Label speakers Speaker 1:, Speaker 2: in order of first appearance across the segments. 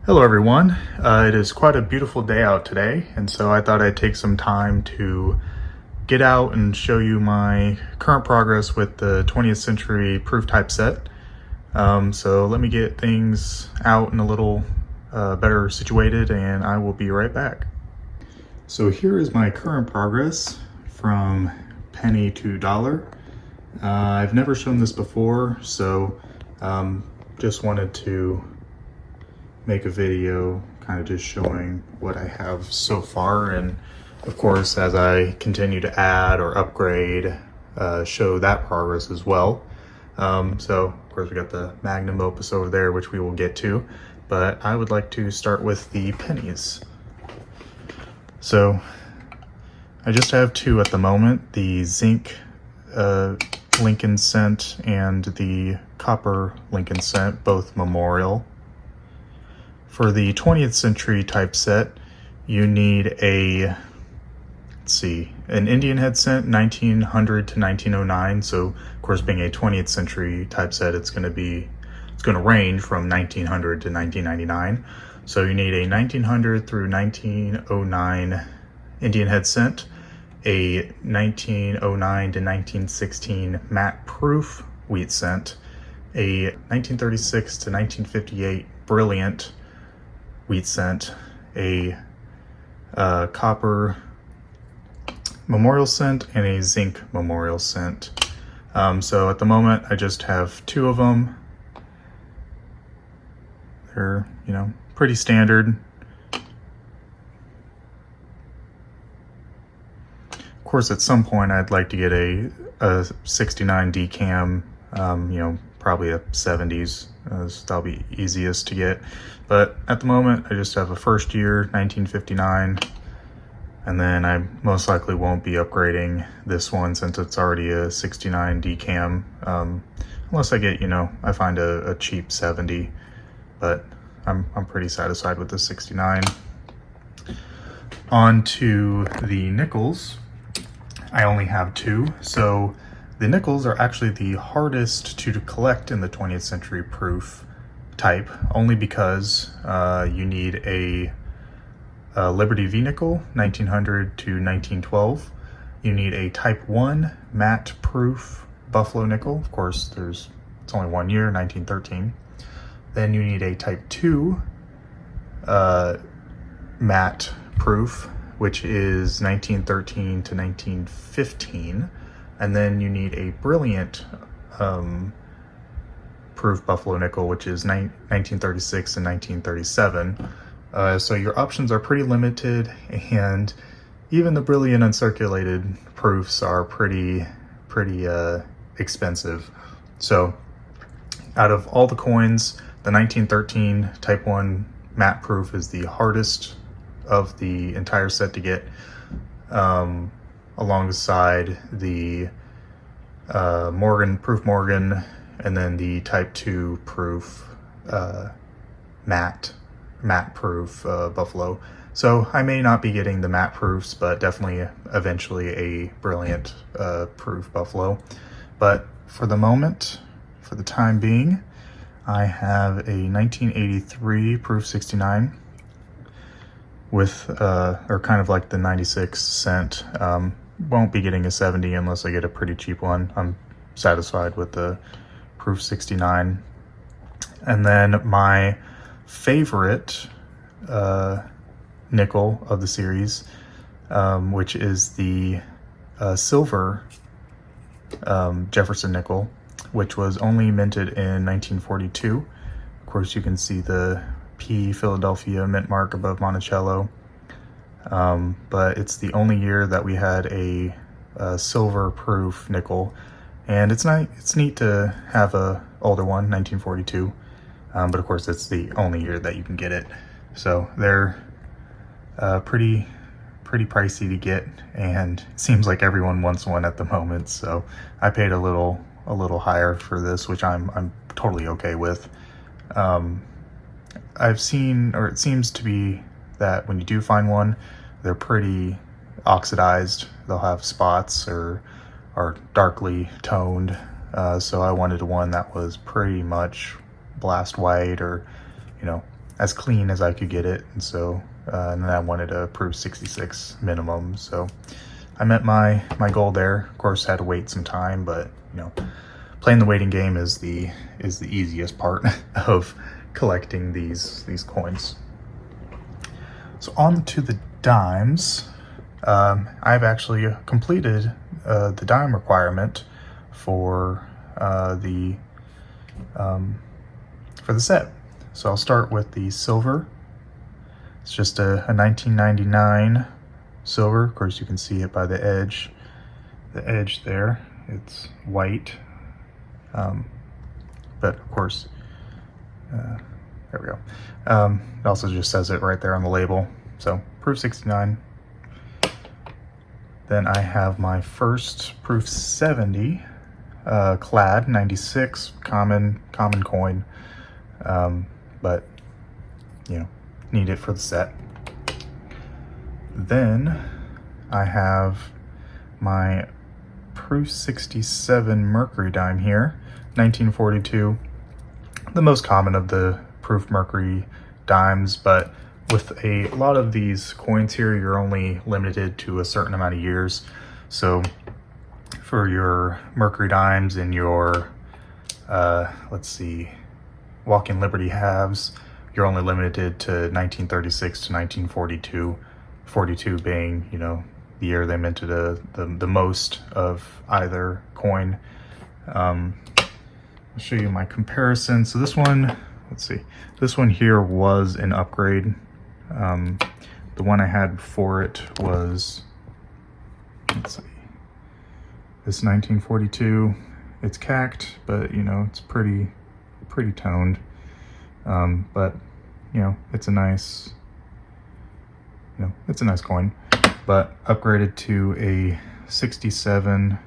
Speaker 1: Hello everyone. It is quite a beautiful day out today, and so I thought I'd take some time to get out and show you my current progress with the 20th century proof type set. So let me get things out and a little better situated, and I will be right back. So here is my current progress from penny to dollar. I've never shown this before, so just wanted to make a video kind of just showing what I have so far, and of course as I continue to add or upgrade, show that progress as well. So of course we got the magnum opus over there, which we will get to, but I would like to start with the pennies. So I just have two at the moment, the zinc Lincoln cent and the copper Lincoln cent, both memorial. For the 20th century type set, you need an Indian head cent, 1900 to 1909. So of course, being a 20th century type set, it's going to range from 1900 to 1999. So you need a 1900 through 1909 Indian head cent, a 1909 to 1916 matte proof wheat cent, a 1936 to 1958 brilliant wheat cent, a copper memorial cent, and a zinc memorial cent. So at the moment I just have two of them. They're, pretty standard. Of course, at some point I'd like to get a 69 decam, probably a 70s. That'll be easiest to get. But at the moment, I just have a first year 1959, and then I most likely won't be upgrading this one since it's already a 69 decam, unless I get, I find a cheap 70, but I'm pretty satisfied with the 69. On to the nickels. I only have two, so the nickels are actually the hardest to collect in the 20th century proof type, only because you need a Liberty V nickel, 1900 to 1912. You need a type 1 matte proof Buffalo nickel. Of course, it's only 1 year, 1913. Then you need a type 2 matte proof, which is 1913 to 1915. And then you need a brilliant proof Buffalo nickel, which is 1936 and 1937. So your options are pretty limited, and even the brilliant uncirculated proofs are pretty expensive. So out of all the coins, the 1913 type 1 matte proof is the hardest of the entire set to get, alongside the Morgan, and then the type 2 proof matte proof Buffalo. So I may not be getting the matte proofs, but definitely eventually a brilliant proof Buffalo. But for the moment, for the time being, I have a 1983 proof 69 with or kind of like the 96 cent. Won't be getting a 70 unless I get a pretty cheap one. I'm satisfied with the proof 69. And then my favorite nickel of the series, which is the silver Jefferson nickel, which was only minted in 1942. Of course, you can see the P Philadelphia mint mark above Monticello. But it's the only year that we had a silver proof nickel, and it's neat to have a older one, 1942, but of course it's the only year that you can get it. So they're pretty pricey to get, and it seems like everyone wants one at the moment. So I paid a little higher for this, which I'm totally okay with. I've seen, or it seems to be, that when you do find one, they're pretty oxidized. They'll have spots or are darkly toned. So I wanted one that was pretty much blast white, or as clean as I could get it, and so and then I wanted a proof 66 minimum, so I met my goal there. Of course, had to wait some time, but you know, playing the waiting game is the easiest part of collecting these coins. So on to the dimes. I've actually completed the dime requirement for the set. So I'll start with the silver. It's just a 1999 silver. Of course, you can see it by the edge. The edge there, it's white. But of course, there we go. It also just says it right there on the label. So proof 69. Then I have my first proof 70 clad 96 common coin, but you know, need it for the set. Then I have my proof 67 Mercury dime here, 1942, the most common of the proof Mercury dimes, but with a lot of these coins here, you're only limited to a certain amount of years. So for your Mercury dimes and your, let's see, Walking Liberty halves, you're only limited to 1936 to 1942, 42 being, you know, the year they minted the most of either coin. I'll show you my comparison. So this one, let's see, this one here was an upgrade. The one I had before it was, let's see, this 1942. It's cacked, but you know, it's pretty toned. But you know, it's a nice, it's a nice coin. But upgraded to a 67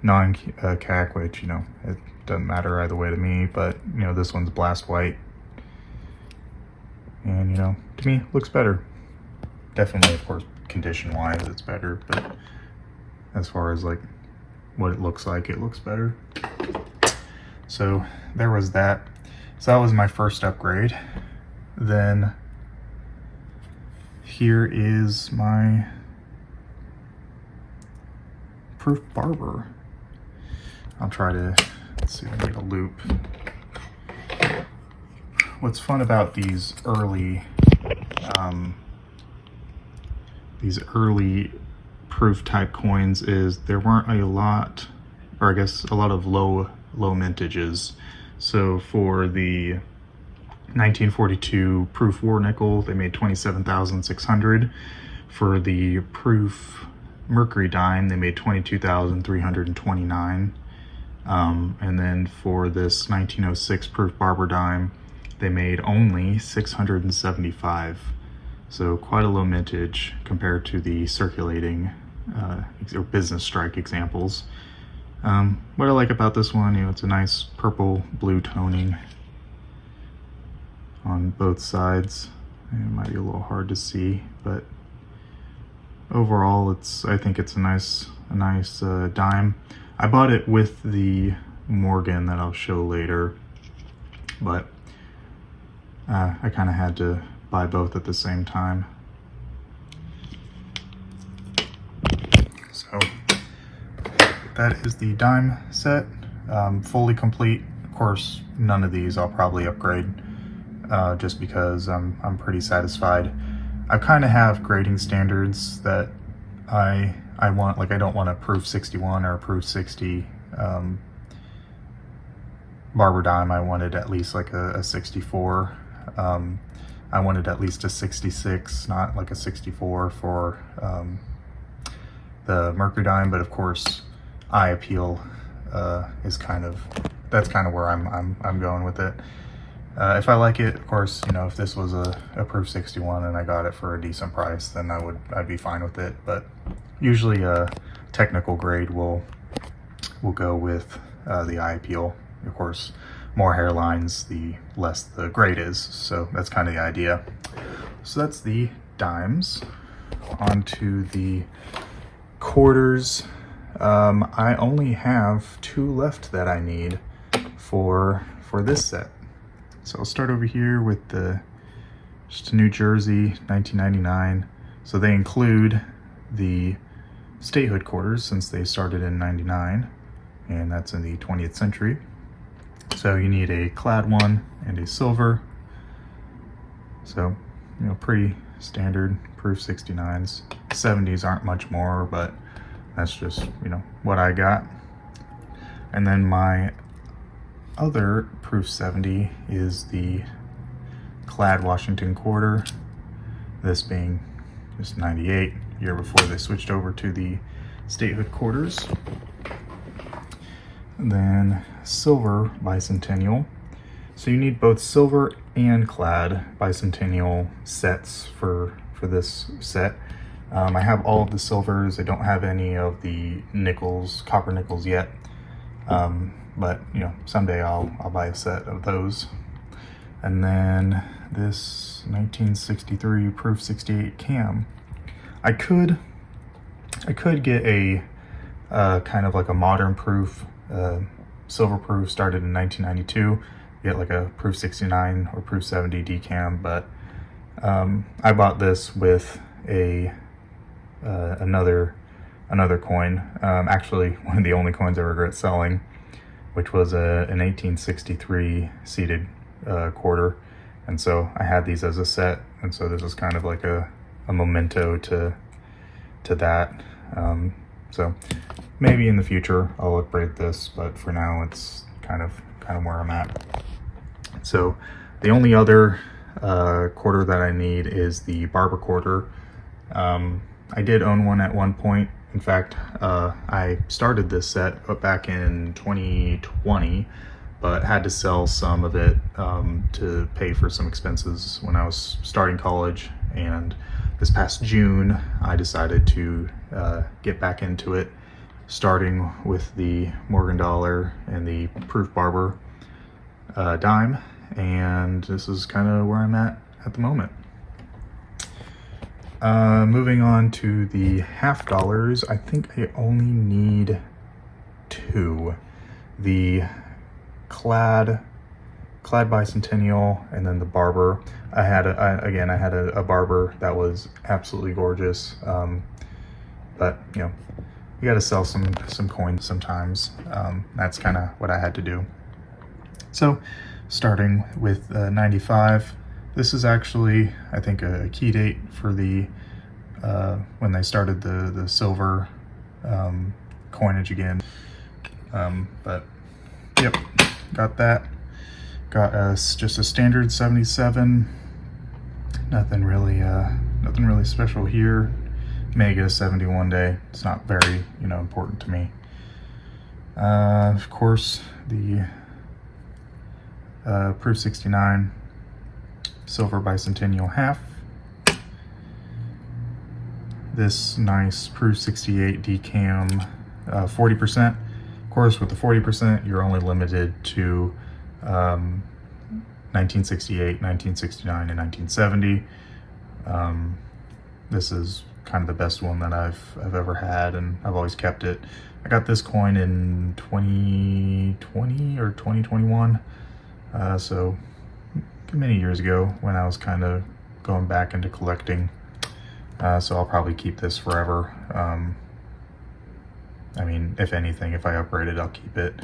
Speaker 1: non-cack, which, you know, it doesn't matter either way to me, but you know, this one's blast white. And you know, to me, looks better. Definitely, of course, condition-wise, it's better, but as far as like what it looks better. So there was that. So that was my first upgrade. Then here is my proof barber. I'll try to, let's see if I can get a loop. What's fun about these early proof type coins is there weren't a lot, or I guess a lot of low mintages. So for the 1942 proof war nickel, they made 27,600. For the proof Mercury dime, they made 22,329. And then for this 1906 proof barber dime, they made only 675. So quite a low mintage compared to the circulating or business strike examples. What I like about this one, you know, it's a nice purple blue toning on both sides. It might be a little hard to see, but overall, I think it's a nice dime. I bought it with the Morgan that I'll show later, but I kind of had to buy both at the same time. So that is the dime set, fully complete. Of course, none of these I'll probably upgrade, just because I'm pretty satisfied. I kind of have grading standards that I want. Like, I don't want a proof 61 or a proof 60 barber dime. I wanted at least like a 64. I wanted at least a 66, not like a 64 for the Mercury dime. But of course, eye appeal is that's kind of where I'm going with it. If I like it, of course, you know, if this was a proof 61 and I got it for a decent price, then I'd be fine with it. But usually a technical grade will go with the eye appeal. Of course, more hairlines, the less the grade is. So that's kind of the idea. So that's the dimes. On to the quarters. I only have 2 left that I need for this set. So I'll start over here with the just New Jersey, 1999. So they include the statehood quarters since they started in 99, and that's in the 20th century. So you need a clad one and a silver. So, you know, pretty standard proof 69s. 70s aren't much more, but that's just, you know, what I got. And then my other proof 70 is the clad Washington quarter, this being just 98, year before they switched over to the statehood quarters. And then silver bicentennial. So you need both silver and clad bicentennial sets for this set. I have all of the silvers. I don't have any of the nickels, copper nickels yet. But you know, someday I'll buy a set of those. And then this 1963 proof 68 cam. I could get a kind of like a modern proof, silver proof started in 1992. Get like a proof 69 or proof 70 decam, but I bought this with a another coin. Actually, one of the only coins I regret selling, which was an 1863 seated quarter, and so I had these as a set, and so this is kind of like a memento to that. So maybe in the future I'll upgrade this, but for now it's kind of where I'm at. So the only other quarter that I need is the barber quarter. I did own one at one point. In fact, I started this set back in 2020, but had to sell some of it to pay for some expenses when I was starting college. And this past June, I decided to get back into it, starting with the Morgan Dollar and the Proof Barber dime. And this is kind of where I'm at the moment. Moving on to the half dollars, I think I only need two. The clad bicentennial, and then the barber. I had a barber that was absolutely gorgeous. But you know, you got to sell some coins sometimes. That's kind of what I had to do. So starting with 95, this is actually, I think, a key date for the when they started the silver coinage again. But yep, got that. Got us just a standard 77. Nothing really special here. May get a 70 one day. It's not very, you know, important to me. Of course, the proof 69 silver bicentennial half. This nice proof 68 decam 40%. Of course, with the 40%, you're only limited to 1968, 1969, and 1970. This is kind of the best one that I've ever had, and I've always kept it. I got this coin in 2020 or 2021, so many years ago when I was kind of going back into collecting. So I'll probably keep this forever. I mean, if anything, if I upgrade it, I'll keep it.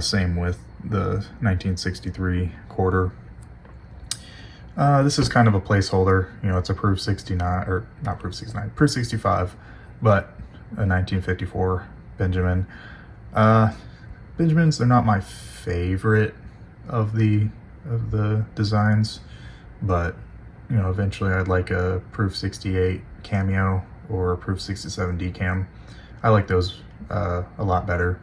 Speaker 1: Same with the 1963 quarter. This is kind of a placeholder. You know, it's a proof 69, or not proof 69, proof 65, but a 1954 Benjamin. Benjamins, they're not my favorite of the designs, but you know, eventually I'd like a proof 68 cameo or a proof 67 decam. I like those a lot better,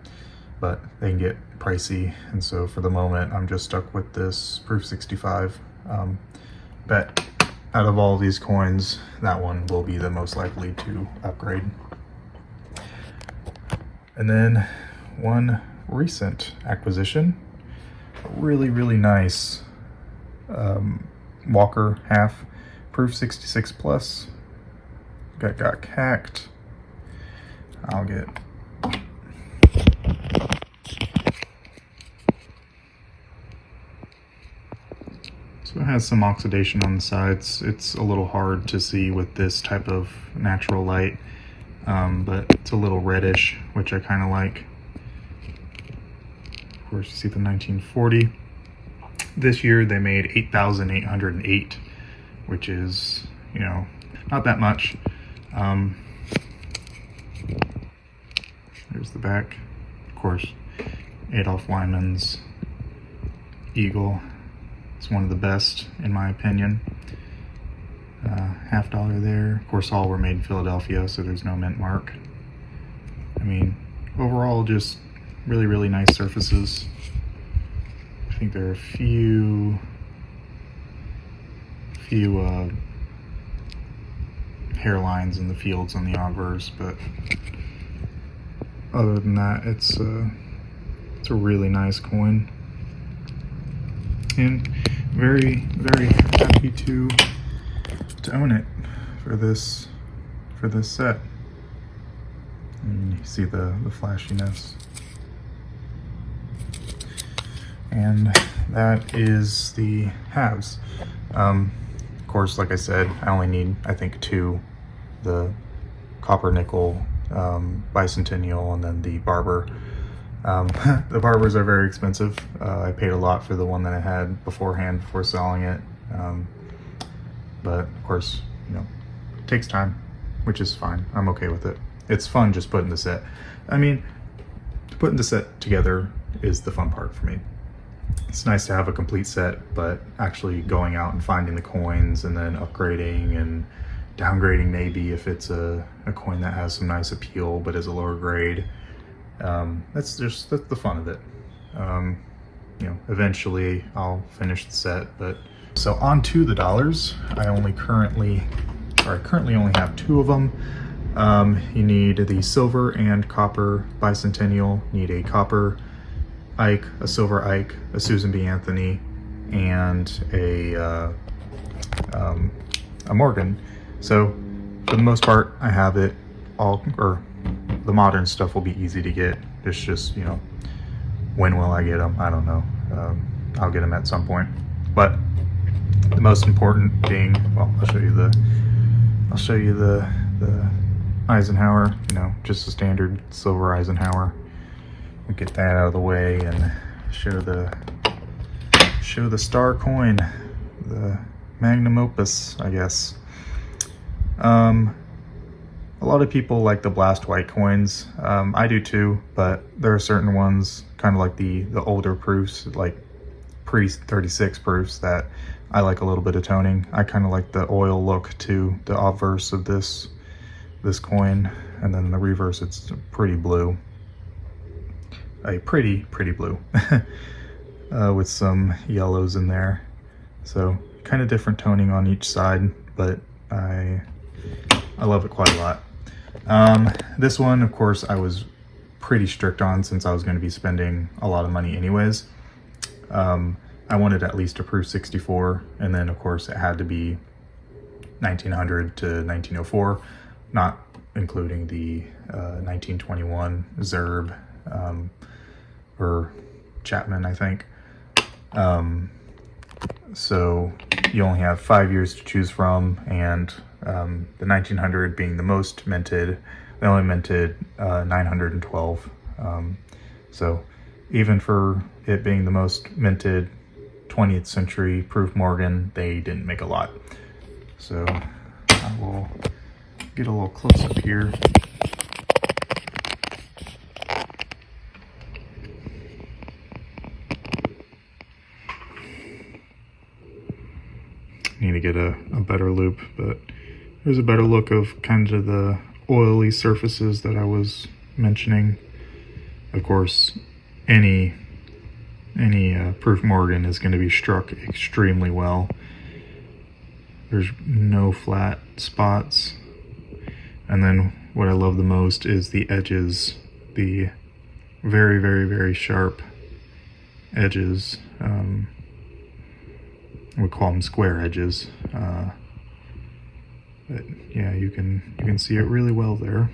Speaker 1: but they can get pricey, and so for the moment I'm just stuck with this proof 65. But out of all these coins, that one will be the most likely to upgrade. And then one recent acquisition, a really nice Walker half, proof 66 plus. Got hacked. I'll get So I has some oxidation on the sides. It's a little hard to see with this type of natural light, but it's a little reddish, which I kind of like. Of course, you see the 1940. This year they made 8,808, which is, you know, not that much. There's the back. Of course, Adolf Lyman's Eagle. It's one of the best, in my opinion. $50 there. Of course, all were made in Philadelphia, so there's no mint mark. I mean, overall, just really, really nice surfaces. I think there are a few hairlines in the fields on the obverse, but other than that, it's a really nice coin, and very, very happy to own it for this set. And you see the flashiness. And that is the halves. Of course, like I said, I only need, I think, two: the copper nickel bicentennial, and then the barber. The barbers are very expensive. I paid a lot for the one that I had beforehand before selling it. But of course, you know, it takes time, which is fine. I'm okay with it. It's fun just putting the set. I mean, putting the set together is the fun part for me. It's nice to have a complete set, but actually going out and finding the coins and then upgrading and downgrading, maybe if it's a coin that has some nice appeal but is a lower grade, that's the fun of it. You know, eventually I'll finish the set. But so on to the dollars. I currently only have two of them. You need the silver and copper bicentennial. You need a copper Ike, a silver Ike, a Susan B. Anthony, and a Morgan. So for the most part, I have it all, or the modern stuff will be easy to get. It's just, you know, when will I get them? I don't know. I'll get them at some point. But the most important being, well, I'll show you the Eisenhower, you know, just a standard silver Eisenhower. We'll get that out of the way and show the star coin, the magnum opus, I guess. A lot of people like the blast white coins. I do too, but there are certain ones, kind of like the older proofs, like pre-36 proofs, that I like a little bit of toning. I kind of like the oil look to the obverse of this coin, and then the reverse, it's pretty blue. A pretty blue with some yellows in there. So kind of different toning on each side, but I love it quite a lot. This one, of course, I was pretty strict on, since I was going to be spending a lot of money anyways. I wanted at least a proof 64, and then of course it had to be 1900 to 1904, not including the 1921 Zerb or Chapman, I think. So you only have 5 years to choose from, and the 1900 being the most minted, they only minted 912. So even for it being the most minted 20th century proof Morgan, they didn't make a lot. So I will get a little close up here. Need to get a better loop, but there's a better look of kind of the oily surfaces that I was mentioning. Of course, any proof Morgan is going to be struck extremely well. There's no flat spots. And then what I love the most is the edges, the very, very, very sharp edges. We call them square edges. But yeah, you can see it really well there.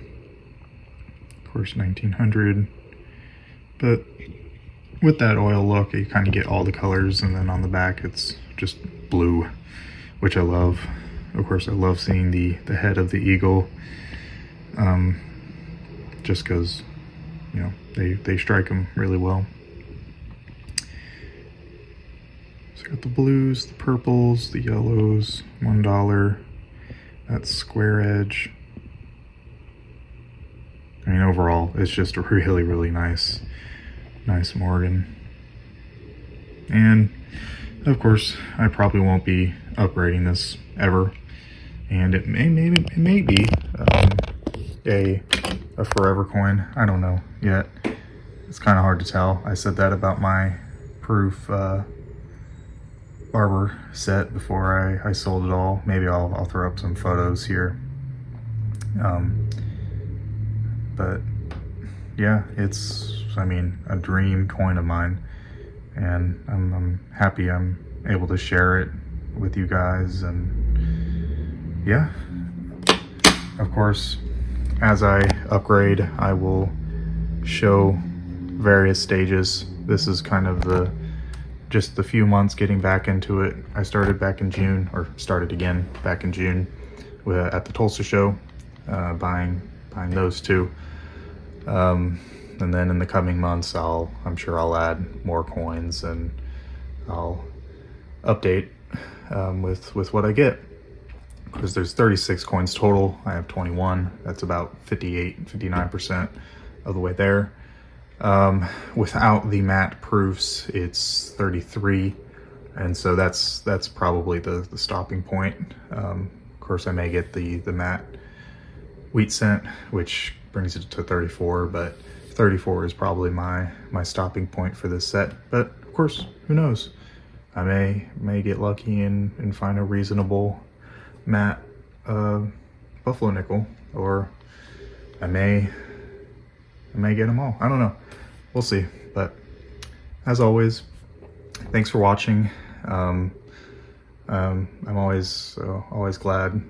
Speaker 1: Of course, 1900. But with that oil look, you kind of get all the colors, and then on the back it's just blue, which I love. Of course, I love seeing the head of the eagle, just because, you know, they strike them really well. So I got the blues, the purples, the yellows, $1. That's square edge. I mean, overall, it's just a really, really nice Morgan. And of course, I probably won't be upgrading this ever, and it may be a forever coin. I don't know yet. It's kind of hard to tell. I said that about my proof barber set before I sold it all. Maybe I'll throw up some photos here. But yeah, it's, I mean, a dream coin of mine, and I'm happy I'm able to share it with you guys. And yeah, of course, as I upgrade, I will show various stages. This is kind of just the few months getting back into it. I started back in June, or started again back in June at the Tulsa show, buying those two. And then in the coming months, I'm sure I'll add more coins, and I'll update with what I get, because there's 36 coins total. I have 21. That's about 59% of the way there. Without the matte proofs, it's 33, and so that's probably the stopping point. Of course, I may get the matte wheat cent, which brings it to 34, but 34 is probably my stopping point for this set. But of course, who knows? I may get lucky and find a reasonable matte buffalo nickel, or I may get them all. I don't know. We'll see. But as always, thanks for watching. I'm always glad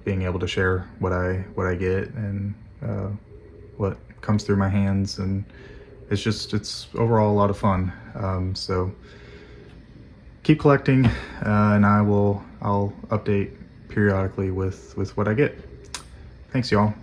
Speaker 1: being able to share what I get and what comes through my hands, and it's overall a lot of fun. So keep collecting, and I'll update periodically with what I get. Thanks, y'all.